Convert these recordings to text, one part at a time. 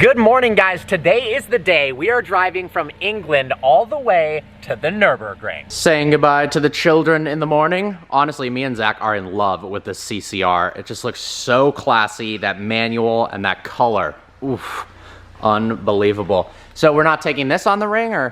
Good morning, guys. Today is the day we are driving from England all the way to the Nürburgring. Saying goodbye to the children in the morning. Honestly, me and Zach are in love with this CCR. It just looks so classy, that manual and that color. Oof, unbelievable. So we're not taking this on the ring, or?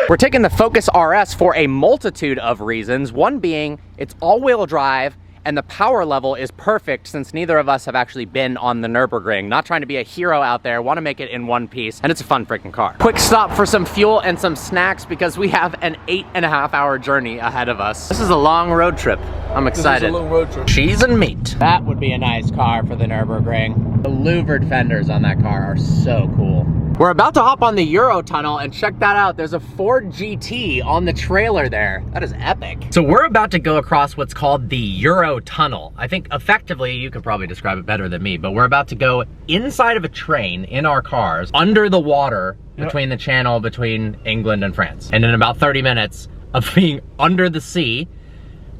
We're taking the Focus RS for a multitude of reasons. One being, it's all-wheel drive, and the power level is perfect since neither of us have actually been on the Nürburgring. Not trying to be a hero out there, want to make it in one piece, and it's a fun freaking car. Quick stop for some fuel and some snacks because we have an 8.5-hour journey ahead of us. This is a long road trip. I'm excited. This is a long road trip. Cheese and meat. That would be a nice car for the Nürburgring. The louvered fenders on that car are so cool. We're about to hop on the Eurotunnel, and check that out. There's a Ford GT on the trailer there. That is epic. So we're about to go across what's called the Eurotunnel. I think effectively, you could probably describe it better than me, but we're about to go inside of a train in our cars, under the water, between the channel between England and France. And in about 30 minutes of being under the sea,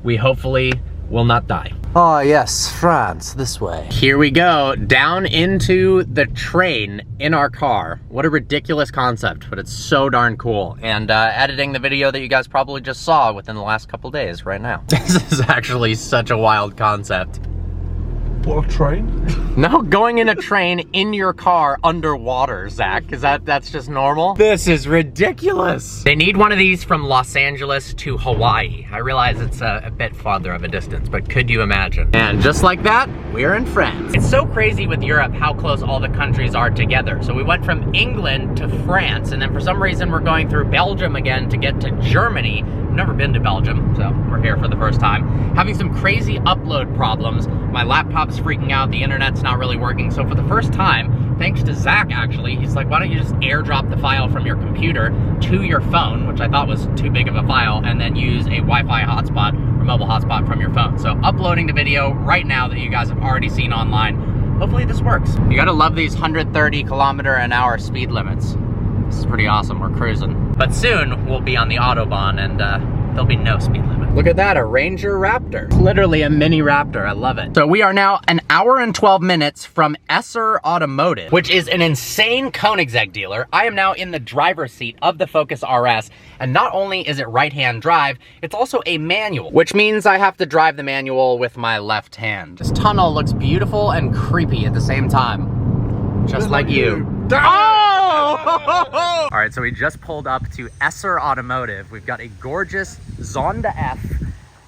we hopefully will not die. Oh yes, France, this way. Here we go, down into the train in our car. What a ridiculous concept, but it's so darn cool. And editing the video that you guys probably just saw within the last couple days right now. This is actually such a wild concept. What, a train? No, going in a train in your car underwater, Zach. Is that's just normal? This is ridiculous. They need one of these from Los Angeles to Hawaii. I realize it's a bit farther of a distance, but could you imagine? And just like that, we're in France. It's so crazy with Europe how close all the countries are together. So we went from England to France, and then for some reason we're going through Belgium again to get to Germany. I've never been to Belgium, so we're here for the first time. Having some crazy upload problems. My laptop's freaking out, the internet's not really working. So for the first time, thanks to Zach actually, he's like, why don't you just airdrop the file from your computer to your phone, which I thought was too big of a file, and then use a Wi-Fi hotspot or mobile hotspot from your phone. So uploading the video right now that you guys have already seen online. Hopefully this works. You gotta love these 130km/h speed limits. This is pretty awesome, we're cruising. But soon we'll be on the Autobahn and there'll be no speed limit. Look at that, a Ranger Raptor. It's literally a mini Raptor, I love it. So we are now an hour and 12 minutes from Esser Automotive, which is an insane Koenigsegg dealer. I am now in the driver's seat of the Focus RS, and not only is it right-hand drive, it's also a manual, which means I have to drive the manual with my left hand. This tunnel looks beautiful and creepy at the same time, just like you. Oh! All right, so we just pulled up to Esser Automotive. We've got a gorgeous Zonda F,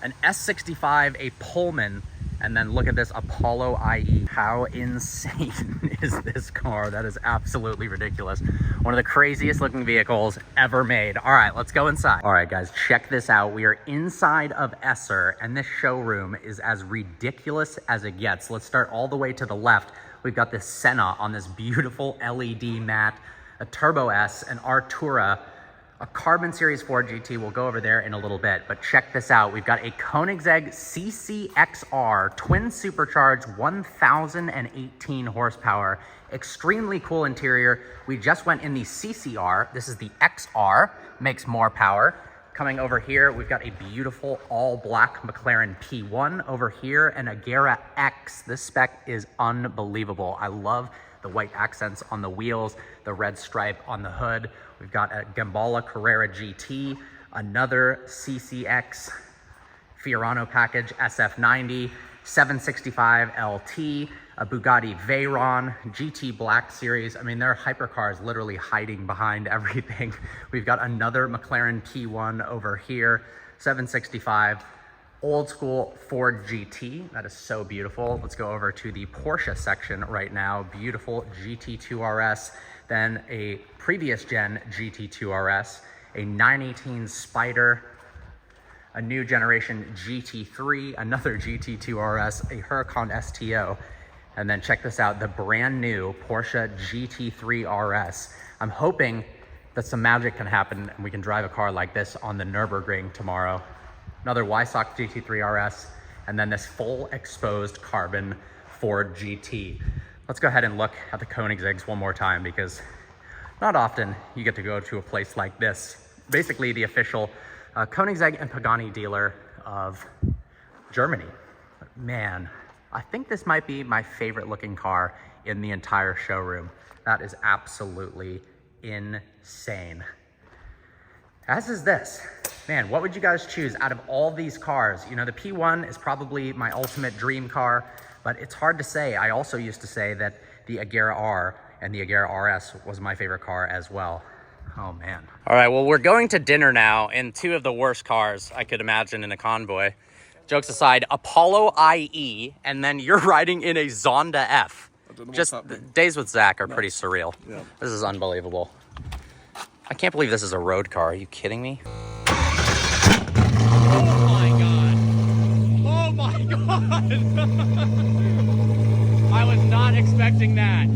an S65, a Pullman, and then look at this Apollo IE. How insane is this car? That is absolutely ridiculous. One of the craziest looking vehicles ever made. All right, let's go inside. All right, guys, check this out. We are inside of Esser, and this showroom is as ridiculous as it gets. Let's start all the way to the left. We've got this Senna on this beautiful LED mat, a Turbo S, an Artura, a Carbon Series 4 GT. We'll go over there in a little bit, but check this out. We've got a Koenigsegg CCXR, twin supercharged, 1,018 horsepower, extremely cool interior. We just went in the CCR. This is the XR, makes more power. Coming over here, we've got a beautiful all-black McLaren P1 over here, and a Agera X. This spec is unbelievable. I love the white accents on the wheels, the red stripe on the hood. We've got a Gambala Carrera GT, another CCX Fiorano package SF90, 765 LT, a Bugatti Veyron, GT Black Series. I mean, there are hypercars literally hiding behind everything. We've got another McLaren P1 over here, 765, old school Ford GT. That is so beautiful. Let's go over to the Porsche section right now. Beautiful GT2 RS, then a previous gen GT2 RS, a 918 Spider, a new generation GT3, another GT2 RS, a Huracan STO, and then check this out, the brand new Porsche GT3 RS. I'm hoping that some magic can happen and we can drive a car like this on the Nürburgring tomorrow. Another Weissach GT3 RS, and then this full exposed carbon Ford GT. Let's go ahead and look at the Koenigsegg's one more time, because not often you get to go to a place like this. Basically the official Koenigsegg and Pagani dealer of Germany. Man, I think this might be my favorite looking car in the entire showroom. That is absolutely insane. As is this. Man, what would you guys choose out of all these cars? You know, the P1 is probably my ultimate dream car, but it's hard to say. I also used to say that the Agera R and the Agera RS was my favorite car as well. Oh man. All right, well, we're going to dinner now in two of the worst cars I could imagine in a convoy. Jokes aside, Apollo IE, and then you're riding in a Zonda F. I don't know Just what's happening. days with Zach are pretty surreal. Yeah. This is unbelievable. I can't believe this is a road car. Are you kidding me? Oh my God. Oh my God. I was not expecting that.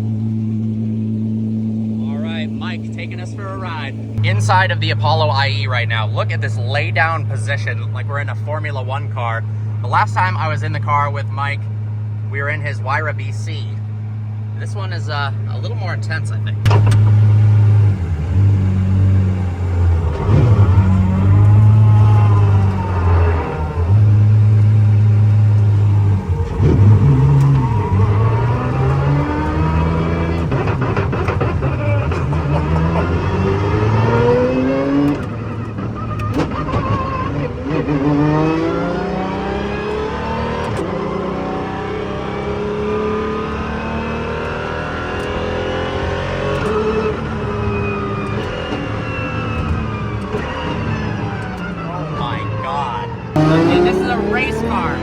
All right, Mike taking us for a ride. Inside of the Apollo IE right now. Look at this lay down position like we're in a Formula One car. The last time I was in the car with Mike, we were in his Wyra BC. This one is a little more intense, I think. This is a race car.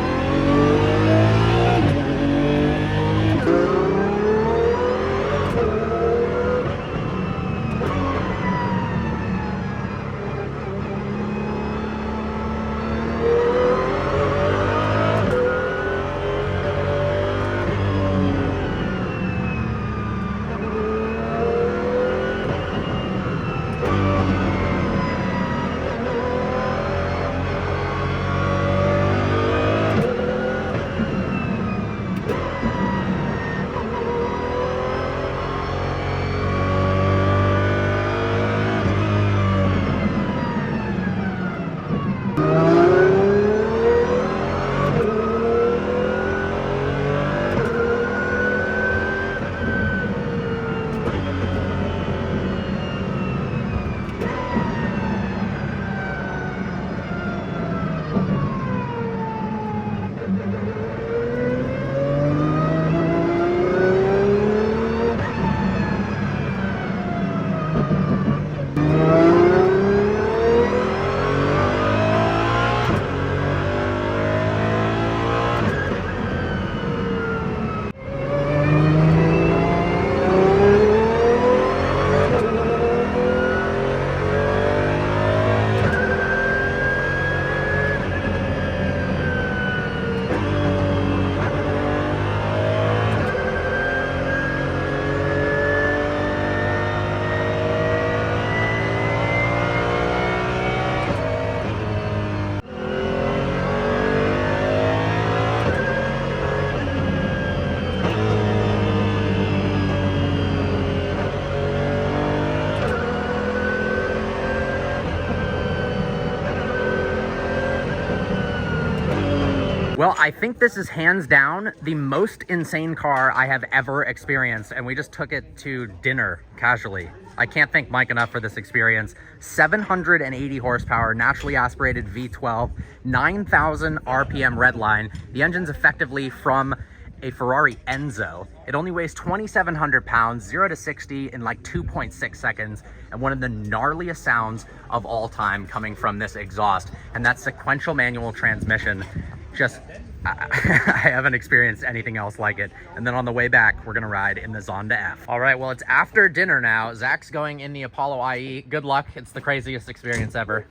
Well, I think this is hands down the most insane car I have ever experienced, and we just took it to dinner casually. I can't thank Mike enough for this experience. 780 horsepower, naturally aspirated V12, 9,000 RPM redline. The engine's effectively from a Ferrari Enzo. It only weighs 2,700 pounds, 0 to 60 in like 2.6 seconds, and one of the gnarliest sounds of all time coming from this exhaust, and that sequential manual transmission. Just, I haven't experienced anything else like it. And then on the way back, we're gonna ride in the Zonda F. All right, well, it's after dinner now. Zach's going in the Apollo IE. Good luck, it's the craziest experience ever.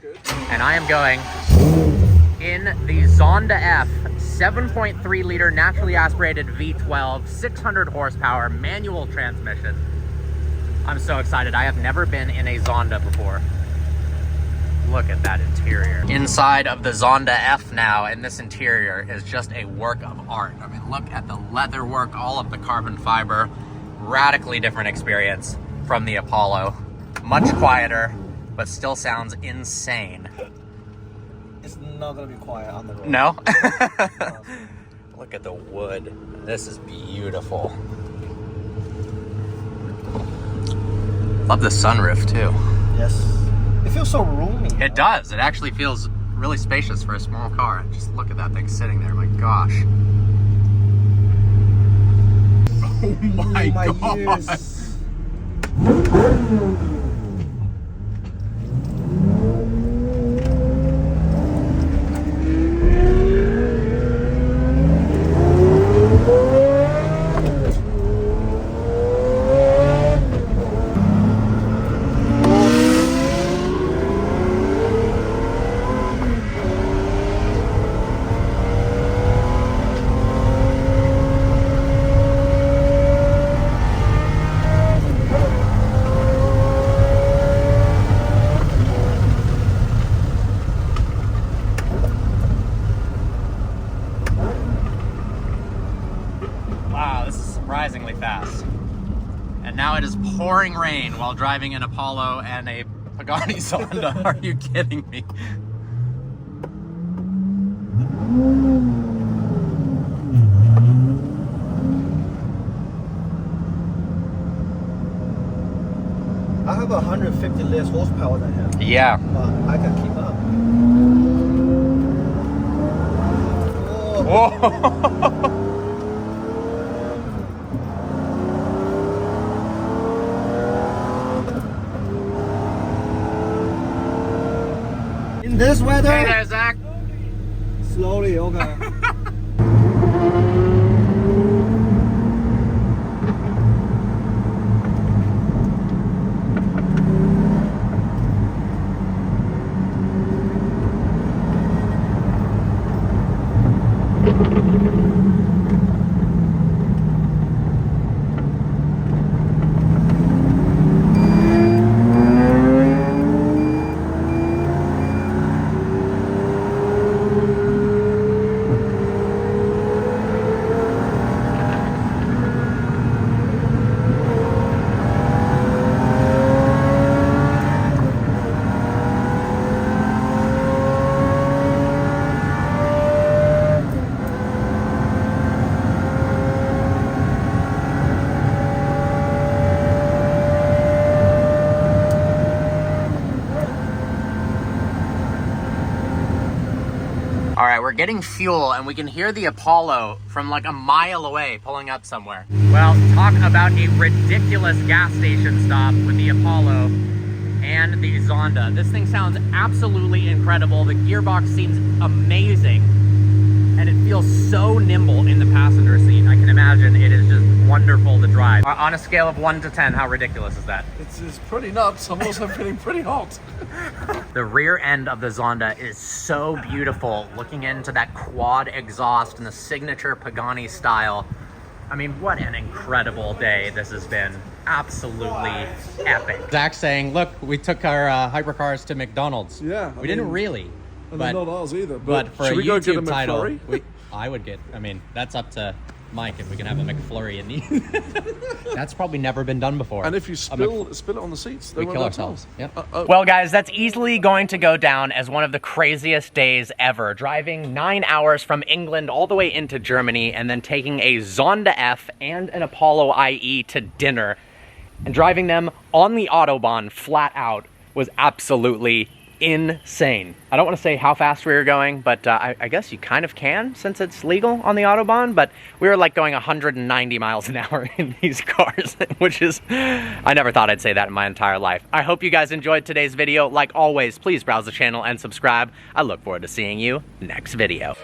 And I am going in the Zonda F, 7.3 liter naturally aspirated V12, 600 horsepower, manual transmission. I'm so excited. I have never been in a Zonda before. Look at that interior. Inside of the Zonda F now, and this interior is just a work of art. I mean, look at the leather work, all of the carbon fiber. Radically different experience from the Apollo. Much quieter, but still sounds insane. It's not gonna be quiet on the road. No? Look at the wood. This is beautiful. Love the sunroof too. Yes. It feels so roomy. It does. It actually feels really spacious for a small car. Just look at that thing sitting there. My gosh. Oh my god. Ears. Wow, this is surprisingly fast. And now it is pouring rain while driving an Apollo and a Pagani Zonda. Are you kidding me? I have 150 less horsepower than him. Yeah. But I can keep up. Whoa. In this weather? Hey there, Zach. Slowly, okay. All right, we're getting fuel and we can hear the Apollo from like a mile away pulling up somewhere. Well, talk about a ridiculous gas station stop with the Apollo and the Zonda. This thing sounds absolutely incredible. The gearbox seems amazing and it feels so nimble in the passenger seat. I can imagine it is just wonderful to drive. On a scale of 1 to 10, how ridiculous is that? It's pretty nuts. I'm also feeling pretty hot. The rear end of the Zonda is so beautiful, looking into that quad exhaust and the signature Pagani style. I mean, what an incredible day this has been. Absolutely epic. Zach's saying, look, we took our hypercars to McDonald's. Yeah. We didn't really. And they're not ours either. But for should a we go get a YouTube title, McFlurry? I would get, I mean, that's up to Mike if we can have a McFlurry in the... That's probably never been done before. And if you spill it on the seats, we then kill we're ourselves. Yep. Well, guys, that's easily going to go down as one of the craziest days ever. Driving 9 hours from England all the way into Germany and then taking a Zonda F and an Apollo IE to dinner and driving them on the Autobahn flat out was absolutely insane. I don't want to say how fast we were going, but I guess you kind of can since it's legal on the Autobahn, but we were like going 190 miles an hour in these cars, which is, I never thought I'd say that in my entire life. I hope you guys enjoyed today's video. Like always, please browse the channel and subscribe. I look forward to seeing you next video.